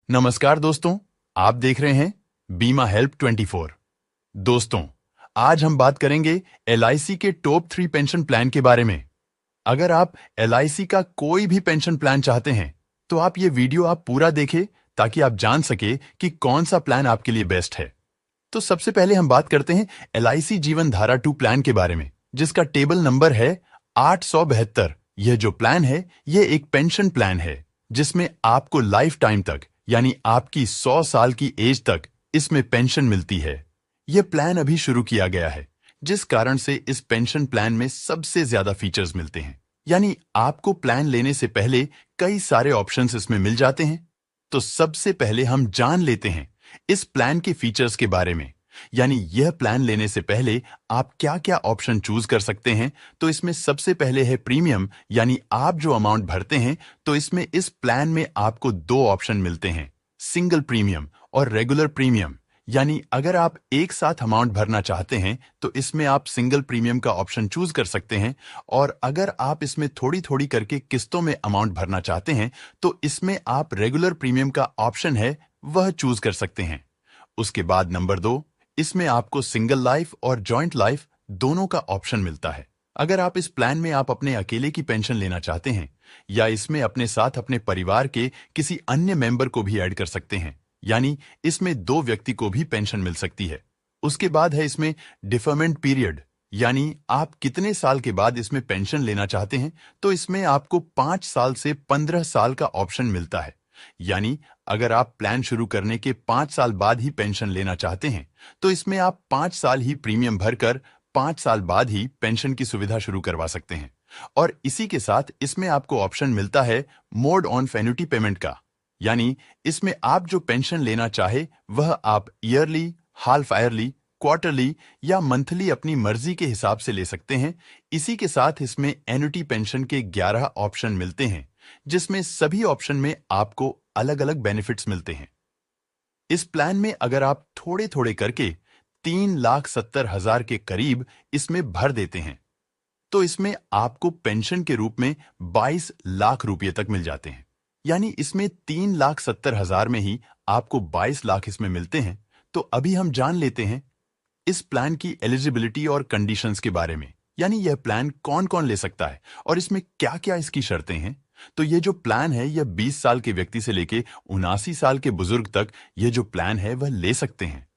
नमस्कार दोस्तों, आप देख रहे हैं बीमा हेल्प 24। दोस्तों, आज हम बात करेंगे एलआईसी के टॉप 3 पेंशन प्लान के बारे में। अगर आप एलआईसी का कोई भी पेंशन प्लान चाहते हैं, तो आप ये वीडियो पूरा देखें ताकि आप जान सके कि कौन सा प्लान आपके लिए बेस्ट है। तो सबसे पहले हम बात करते हैं एलआईसी जीवन धारा 2 प्लान के बारे में, जिसका टेबल नंबर है 872। यह जो प्लान है, यह एक पेंशन प्लान है जिसमें आपको लाइफ टाइम तक यानी आपकी 100 साल की एज तक इसमें पेंशन मिलती है। यह प्लान अभी शुरू किया गया है, जिस कारण से इस पेंशन प्लान में सबसे ज्यादा फीचर्स मिलते हैं। यानी आपको प्लान लेने से पहले कई सारे ऑप्शंस इसमें मिल जाते हैं। तो सबसे पहले हम जान लेते हैं इस प्लान के फीचर्स के बारे में। यानी यह प्लान लेने से पहले आप क्या क्या ऑप्शन चूज कर सकते हैं। तो इसमें सबसे पहले है प्रीमियम, यानी आप जो अमाउंट भरते हैं। तो इसमें इस प्लान में आपको 2 ऑप्शन मिलते हैं, सिंगल प्रीमियम और रेगुलर प्रीमियम। यानी अगर आप एक साथ अमाउंट भरना चाहते हैं तो इसमें आप सिंगल प्रीमियम का ऑप्शन चूज कर सकते हैं, और अगर आप इसमें थोड़ी थोड़ी करके किस्तों में अमाउंट भरना चाहते हैं तो इसमें आप रेगुलर प्रीमियम का ऑप्शन है वह चूज कर सकते हैं। उसके बाद नंबर 2, इसमें आपको सिंगल लाइफ और जॉइंट लाइफ दोनों का ऑप्शन मिलता है। अगर आप इस प्लान में आप अपने अकेले की पेंशन लेना चाहते हैं, या इसमें अपने साथ अपने परिवार के किसी अन्य मेंबर को भी ऐड कर सकते हैं, यानी इसमें 2 व्यक्ति को भी पेंशन मिल सकती है। उसके बाद है इसमें डिफरमेंट पीरियड, यानी आप कितने साल के बाद इसमें पेंशन लेना चाहते हैं। तो इसमें आपको 5 साल से 15 साल का ऑप्शन मिलता है। यानी अगर आप प्लान शुरू करने के 5 साल बाद ही पेंशन लेना चाहते हैं तो इसमें आप 5 साल ही प्रीमियम भरकर 5 साल बाद ही पेंशन की सुविधा शुरू करवा सकते हैं। और इसी के साथ इसमें आपको ऑप्शन मिलता है मोड ऑन एन्युटी पेमेंट का। यानी इसमें आप जो पेंशन लेना चाहे वह आप ईयरली, हाफ ईयरली, क्वार्टरली या मंथली अपनी मर्जी के हिसाब से ले सकते हैं। इसी के साथ इसमें एन्युटी पेंशन के 11 ऑप्शन मिलते हैं, जिसमें सभी ऑप्शन में आपको अलग अलग बेनिफिट्स मिलते हैं। इस प्लान में अगर आप थोड़े थोड़े करके 3,70,000 के करीब इसमें भर देते हैं तो इसमें आपको पेंशन के रूप में 22 लाख रुपए तक मिल जाते हैं। यानी इसमें 3,70,000 में ही आपको 22 लाख इसमें मिलते हैं। तो अभी हम जान लेते हैं इस प्लान की एलिजिबिलिटी और कंडीशंस के बारे में। यानी यह प्लान कौन कौन ले सकता है और इसमें क्या क्या इसकी शर्तें हैं। तो ये जो प्लान है यह 20 साल के व्यक्ति से लेके 79 साल के बुजुर्ग तक ये जो प्लान है वह ले सकते हैं।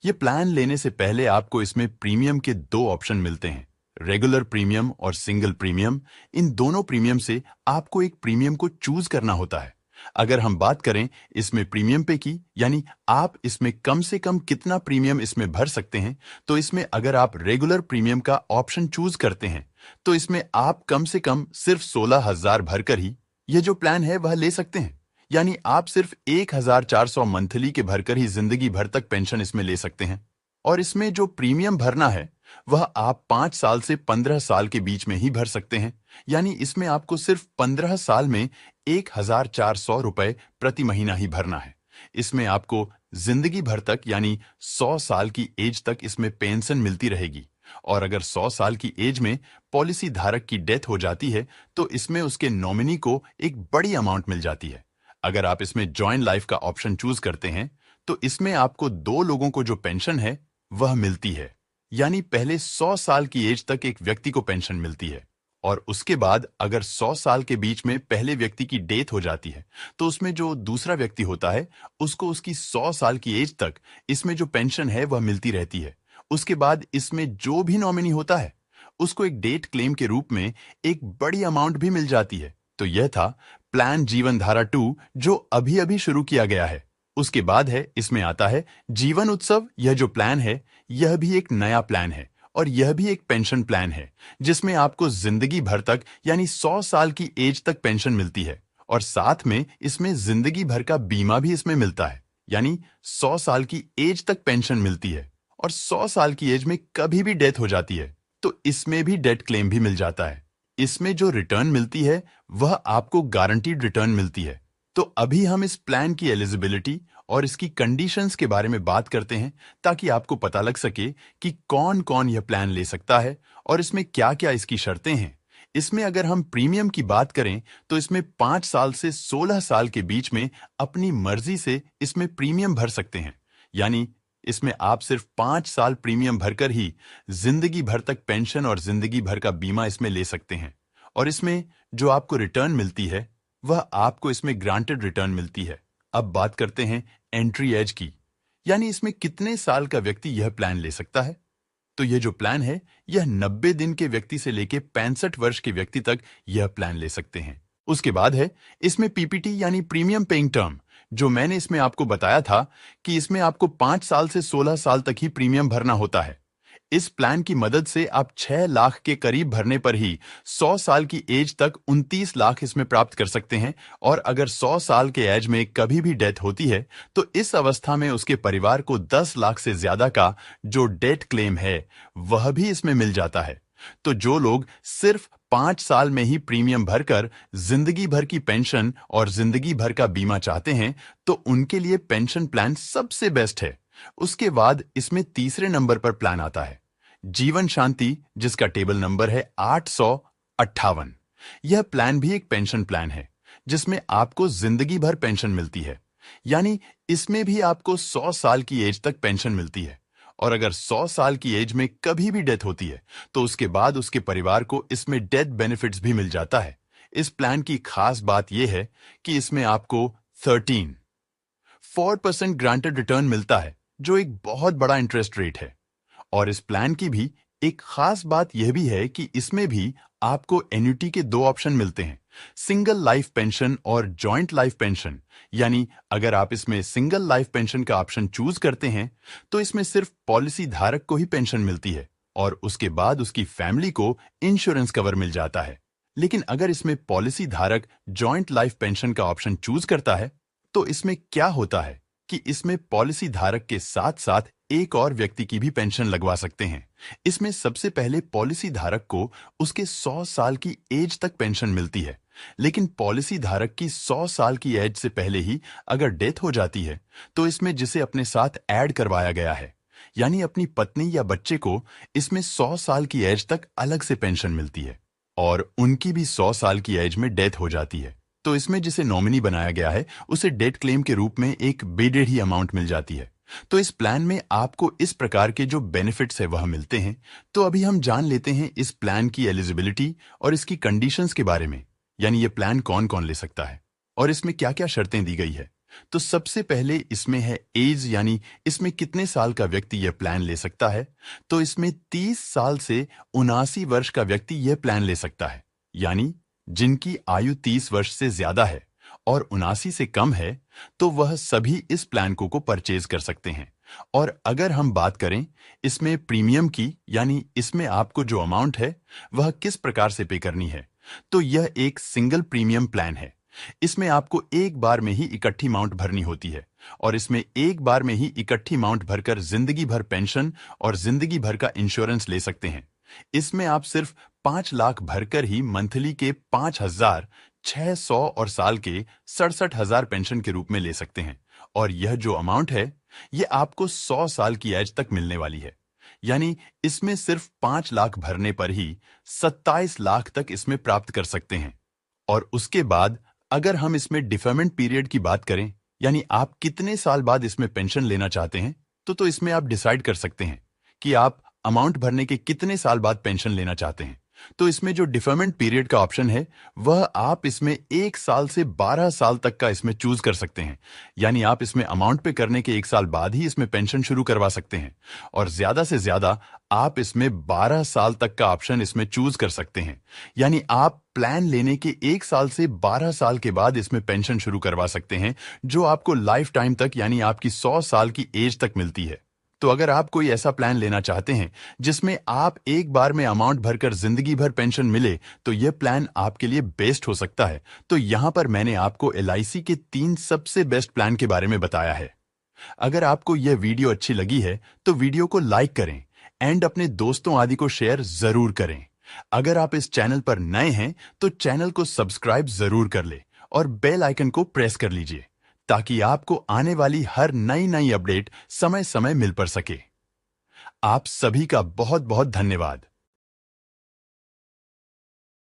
ये प्लान लेने से पहले आपको इसमें प्रीमियम के 2 ऑप्शन मिलते हैं, रेगुलर प्रीमियम और सिंगल प्रीमियम। इन दोनों प्रीमियम से आपको एक प्रीमियम को चूज करना होता है। अगर हम बात करें इसमें प्रीमियम पे की, यानी आप इसमें कम से कम कितना प्रीमियम इसमें भर सकते हैं, तो इसमें अगर आप रेगुलर प्रीमियम का ऑप्शन चूज करते हैं तो इसमें आप कम से कम सिर्फ 16,000 भरकर ही यह जो प्लान है वह ले सकते हैं। यानी आप सिर्फ 1,400 मंथली के भरकर ही जिंदगी भर तक पेंशन इसमें ले सकते हैं। और इसमें जो प्रीमियम भरना है वह आप 5 साल से 15 साल के बीच में ही भर सकते हैं। यानी इसमें आपको सिर्फ 15 साल में 1,400 रुपए प्रति महीना ही भरना है। इसमें आपको जिंदगी भर तक यानी 100 साल की एज तक इसमें पेंशन मिलती रहेगी। और अगर 100 साल की एज में पॉलिसी धारक की डेथ हो जाती है तो इसमें उसके नॉमिनी को एक बड़ी अमाउंट मिल जाती है। अगर आप इसमें जॉइंट लाइफ का ऑप्शन चूज करते हैं तो इसमें आपको 2 लोगों को जो पेंशन है वह मिलती है। यानी पहले 100 साल की एज तक एक व्यक्ति को पेंशन मिलती है, और उसके बाद अगर 100 साल के बीच में पहले व्यक्ति की डेथ हो जाती है तो उसमें जो दूसरा व्यक्ति होता है उसको उसकी 100 साल की एज तक इसमें जो पेंशन है वह मिलती रहती है। उसके बाद इसमें जो भी नॉमिनी होता है उसको एक डेथ क्लेम के रूप में एक बड़ी अमाउंट भी मिल जाती है। तो यह था प्लान जीवन धारा 2 जो अभी अभी शुरू किया गया है। उसके बाद है इसमें आता है जीवन उत्सव। यह जो प्लान है यह भी एक नया प्लान है और यह भी एक पेंशन प्लान है जिसमें आपको जिंदगी भर तक यानी 100 साल की एज तक पेंशन मिलती है, और साथ में इसमें जिंदगी भर का बीमा भी इसमें मिलता है। यानी 100 साल की एज तक पेंशन मिलती है और 100 साल की एज में कभी भी डेथ हो जाती है तो इसमें भी डेथ क्लेम भी मिल जाता है। इसमें जो रिटर्न मिलती है वह आपको गारंटीड रिटर्न मिलती है। तो अभी हम इस प्लान की एलिजिबिलिटी और इसकी कंडीशंस के बारे में बात करते हैं ताकि आपको पता लग सके कि कौन कौन यह प्लान ले सकता है और इसमें क्या क्या इसकी शर्तें हैं। इसमें अगर हम प्रीमियम की बात करें तो इसमें 5 साल से 16 साल के बीच में अपनी मर्जी से इसमें प्रीमियम भर सकते हैं। यानी इसमें आप सिर्फ 5 साल प्रीमियम भरकर ही जिंदगी भर तक पेंशन और जिंदगी भर का बीमा इसमें ले सकते हैं। और इसमें जो आपको रिटर्न मिलती है वह आपको इसमें ग्रांटेड रिटर्न मिलती है। अब बात करते हैं एंट्री एज की, यानी इसमें कितने साल का व्यक्ति यह प्लान ले सकता है। तो यह जो प्लान है यह 90 दिन के व्यक्ति से लेके 65 वर्ष के व्यक्ति तक यह प्लान ले सकते हैं। उसके बाद है इसमें पीपीटी यानी प्रीमियम पेइंग टर्म, जो मैंने इसमें आपको बताया था कि इसमें आपको 5 साल से 16 साल तक ही प्रीमियम भरना होता है। इस प्लान की मदद से आप 6 लाख के करीब भरने पर ही 100 साल की एज तक 29 लाख इसमें प्राप्त कर सकते हैं। और अगर 100 साल के एज में कभी भी डेथ होती है तो इस अवस्था में उसके परिवार को 10 लाख से ज्यादा का जो डेथ क्लेम है वह भी इसमें मिल जाता है। तो जो लोग सिर्फ 5 साल में ही प्रीमियम भरकर जिंदगी भर की पेंशन और जिंदगी भर का बीमा चाहते हैं तो उनके लिए पेंशन प्लान सबसे बेस्ट है। उसके बाद इसमें तीसरे नंबर पर प्लान आता है जीवन शांति, जिसका टेबल नंबर है 858। यह प्लान भी एक पेंशन प्लान है जिसमें आपको जिंदगी भर पेंशन मिलती है। यानी इसमें भी आपको 100 साल की एज तक पेंशन मिलती है। और अगर 100 साल की एज में कभी भी डेथ होती है तो उसके बाद उसके परिवार को इसमें डेथ बेनिफिट्स भी मिल जाता है। इस प्लान की खास बात यह है कि इसमें आपको 4% ग्रांटेड रिटर्न मिलता है, जो एक बहुत बड़ा इंटरेस्ट रेट है। और इस प्लान की भी एक खास बात यह भी है कि इसमें भी आपको एन्युटी के 2 ऑप्शन मिलते हैं, सिंगल लाइफ पेंशन और जॉइंट लाइफ पेंशन। यानी अगर आप इसमें सिंगल लाइफ पेंशन का ऑप्शन चूज करते हैं तो इसमें सिर्फ पॉलिसी धारक को ही पेंशन मिलती है और उसके बाद उसकी फैमिली को इंश्योरेंस कवर मिल जाता है। लेकिन अगर इसमें पॉलिसी धारक जॉइंट लाइफ पेंशन का ऑप्शन चूज करता है तो इसमें क्या होता है कि इसमें पॉलिसी धारक के साथ साथ एक और व्यक्ति की भी पेंशन लगवा सकते हैं। इसमें सबसे पहले पॉलिसी धारक को उसके 100 साल की एज तक पेंशन मिलती है, लेकिन पॉलिसी धारक की 100 साल की एज से पहले ही अगर डेथ हो जाती है तो इसमें जिसे अपने साथ ऐड करवाया गया है, यानी अपनी पत्नी या बच्चे को इसमें 100 साल की एज तक अलग से पेंशन मिलती है और उनकी भी 100 साल की एज में डेथ हो जाती है तो इसमें जिसे नॉमिनी बनाया गया है उसे डेथ क्लेम के रूप में एक बेडेड ही अमाउंट मिल जाती है। तो इस प्लान में आपको इस प्रकार के जो बेनिफिट्स है वह मिलते हैं। तो अभी हम जान लेते हैं इस प्लान की एलिजिबिलिटी और इसकी कंडीशंस के बारे में, यानी ये प्लान कौन कौन ले सकता है और इसमें क्या क्या शर्तें दी गई है। तो सबसे पहले इसमें है एज, यानी इसमें कितने साल का व्यक्ति यह प्लान ले सकता है। तो इसमें 30 साल से 79 वर्ष का व्यक्ति यह प्लान ले सकता है, यानी जिनकी आयु 30 वर्ष से ज्यादा है और 79 से कम है तो वह सभी इस प्लान को परचेज कर सकते हैं। और अगर हम बात करें इसमें प्रीमियम की, यानी इसमें आपको जो अमाउंट है वह किस प्रकार से पे करनी है, तो यह एक सिंगल प्रीमियम प्लान है। इसमें आपको एक बार में ही इकट्ठी अमाउंट भरनी होती है और इसमें एक बार में ही इकट्ठी अमाउंट भरकर जिंदगी भर पेंशन और जिंदगी भर का इंश्योरेंस ले सकते हैं। इसमें आप सिर्फ 5 लाख भरकर ही मंथली के 5,600 और साल के 67,000 पेंशन के रूप में ले सकते हैं। और यह जो अमाउंट है यह आपको 100 साल की एज तक मिलने वाली है, यानी इसमें सिर्फ 5 लाख भरने पर ही 27 लाख तक इसमें प्राप्त कर सकते हैं। और उसके बाद अगर हम इसमें डिफरमेंट पीरियड की बात करें, यानी आप कितने साल बाद इसमें पेंशन लेना चाहते हैं, तो इसमें आप डिसाइड कर सकते हैं कि आप अमाउंट भरने के कितने साल बाद पेंशन लेना चाहते हैं। तो इसमें जो डिफरमेंट पीरियड का ऑप्शन है वह आप इसमें 1 साल से 12 साल तक का इसमें चूज कर सकते हैं, यानी आप इसमें अमाउंट पे करने के 1 साल बाद ही इसमें पेंशन शुरू करवा सकते हैं। और ज्यादा से ज्यादा आप इसमें 12 साल तक का ऑप्शन इसमें चूज कर सकते हैं, यानी आप प्लान लेने के 1 साल से 12 साल के बाद इसमें पेंशन शुरू करवा सकते हैं, जो आपको लाइफ टाइम तक यानी आपकी 100 साल की एज तक मिलती है। तो अगर आप कोई ऐसा प्लान लेना चाहते हैं जिसमें आप एक बार में अमाउंट भरकर जिंदगी भर पेंशन मिले तो यह प्लान आपके लिए बेस्ट हो सकता है। तो यहां पर मैंने आपको LIC के 3 सबसे बेस्ट प्लान के बारे में बताया है। अगर आपको यह वीडियो अच्छी लगी है तो वीडियो को लाइक करें एंड अपने दोस्तों आदि को शेयर जरूर करें। अगर आप इस चैनल पर नए हैं तो चैनल को सब्सक्राइब जरूर कर ले और बेल आइकन को प्रेस कर लीजिए ताकि आपको आने वाली हर नई अपडेट समय समय मिल पर सके। आप सभी का बहुत बहुत धन्यवाद।